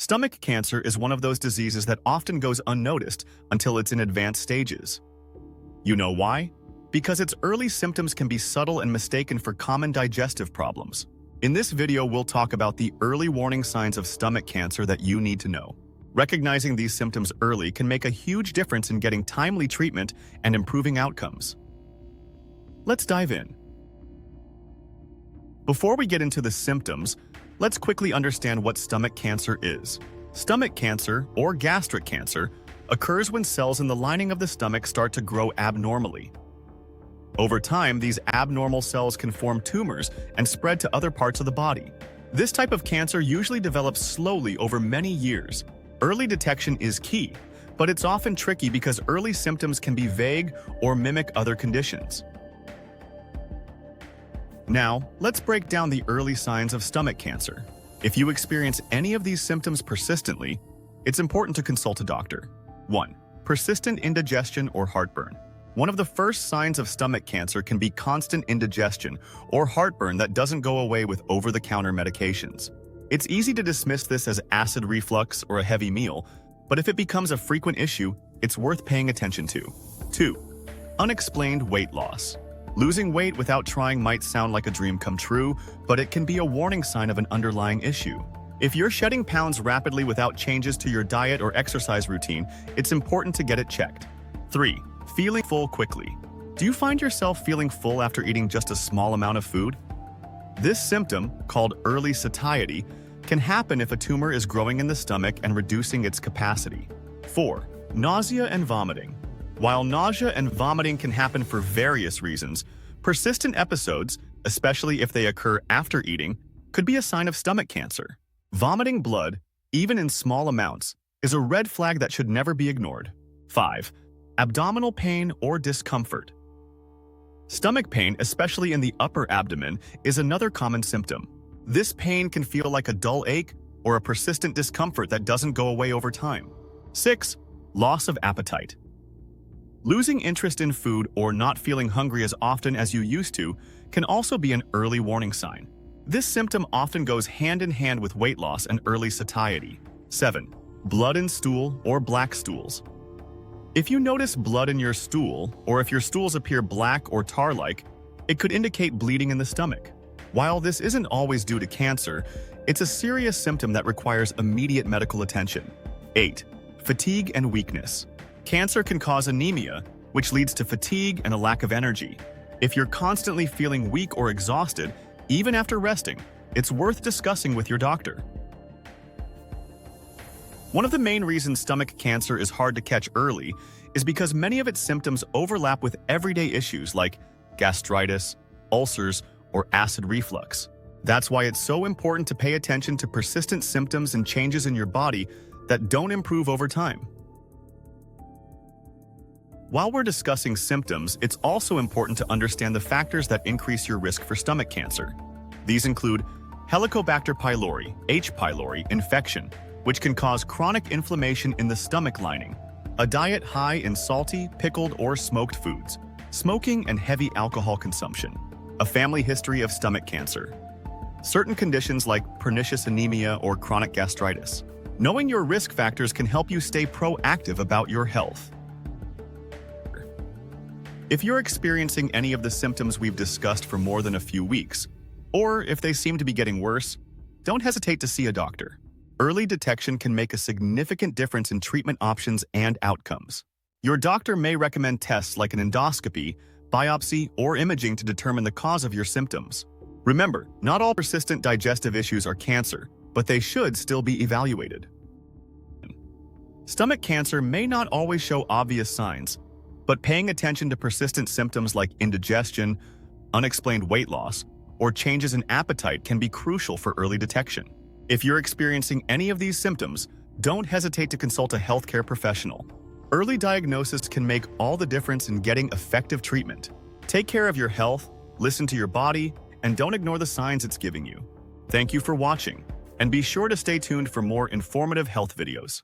Stomach cancer is one of those diseases that often goes unnoticed until it's in advanced stages. You know why? Because its early symptoms can be subtle and mistaken for common digestive problems. In this video, we'll talk about the early warning signs of stomach cancer that you need to know. Recognizing these symptoms early can make a huge difference in getting timely treatment and improving outcomes. Let's dive in. Before we get into the symptoms, let's quickly understand what stomach cancer is. Stomach cancer, or gastric cancer, occurs when cells in the lining of the stomach start to grow abnormally. Over time, these abnormal cells can form tumors and spread to other parts of the body. This type of cancer usually develops slowly over many years. Early detection is key, but it's often tricky because early symptoms can be vague or mimic other conditions. Now, let's break down the early signs of stomach cancer. If you experience any of these symptoms persistently, it's important to consult a doctor. 1. Persistent indigestion or heartburn. One of the first signs of stomach cancer can be constant indigestion or heartburn that doesn't go away with over-the-counter medications. It's easy to dismiss this as acid reflux or a heavy meal, but if it becomes a frequent issue, it's worth paying attention to. 2. Unexplained weight loss. Losing weight without trying might sound like a dream come true, but it can be a warning sign of an underlying issue. If you're shedding pounds rapidly without changes to your diet or exercise routine, it's important to get it checked. 3. Feeling full quickly. Do you find yourself feeling full after eating just a small amount of food? This symptom, called early satiety, can happen if a tumor is growing in the stomach and reducing its capacity. 4. Nausea and vomiting. While nausea and vomiting can happen for various reasons, persistent episodes, especially if they occur after eating, could be a sign of stomach cancer. Vomiting blood, even in small amounts, is a red flag that should never be ignored. 5. Abdominal pain or discomfort. Stomach pain, especially in the upper abdomen, is another common symptom. This pain can feel like a dull ache or a persistent discomfort that doesn't go away over time. 6. Loss of appetite. Losing interest in food or not feeling hungry as often as you used to can also be an early warning sign. This symptom often goes hand in hand with weight loss and early satiety. 7. Blood in stool or black stools. If you notice blood in your stool, or if your stools appear black or tar-like, it could indicate bleeding in the stomach. While this isn't always due to cancer, it's a serious symptom that requires immediate medical attention. 8. Fatigue and weakness. Cancer can cause anemia, which leads to fatigue and a lack of energy. If you're constantly feeling weak or exhausted, even after resting, it's worth discussing with your doctor. One of the main reasons stomach cancer is hard to catch early is because many of its symptoms overlap with everyday issues like gastritis, ulcers, or acid reflux. That's why it's so important to pay attention to persistent symptoms and changes in your body that don't improve over time. While we're discussing symptoms, it's also important to understand the factors that increase your risk for stomach cancer. These include Helicobacter pylori, H. pylori, infection, which can cause chronic inflammation in the stomach lining, a diet high in salty, pickled, or smoked foods, smoking and heavy alcohol consumption, a family history of stomach cancer, certain conditions like pernicious anemia or chronic gastritis. Knowing your risk factors can help you stay proactive about your health. If you're experiencing any of the symptoms we've discussed for more than a few weeks, or if they seem to be getting worse, don't hesitate to see a doctor. Early detection can make a significant difference in treatment options and outcomes. Your doctor may recommend tests like an endoscopy, biopsy, or imaging to determine the cause of your symptoms. Remember, not all persistent digestive issues are cancer, but they should still be evaluated. Stomach cancer may not always show obvious signs, but paying attention to persistent symptoms like indigestion, unexplained weight loss, or changes in appetite can be crucial for early detection. If you're experiencing any of these symptoms, don't hesitate to consult a healthcare professional. Early diagnosis can make all the difference in getting effective treatment. Take care of your health, listen to your body, and don't ignore the signs it's giving you. Thank you for watching, and be sure to stay tuned for more informative health videos.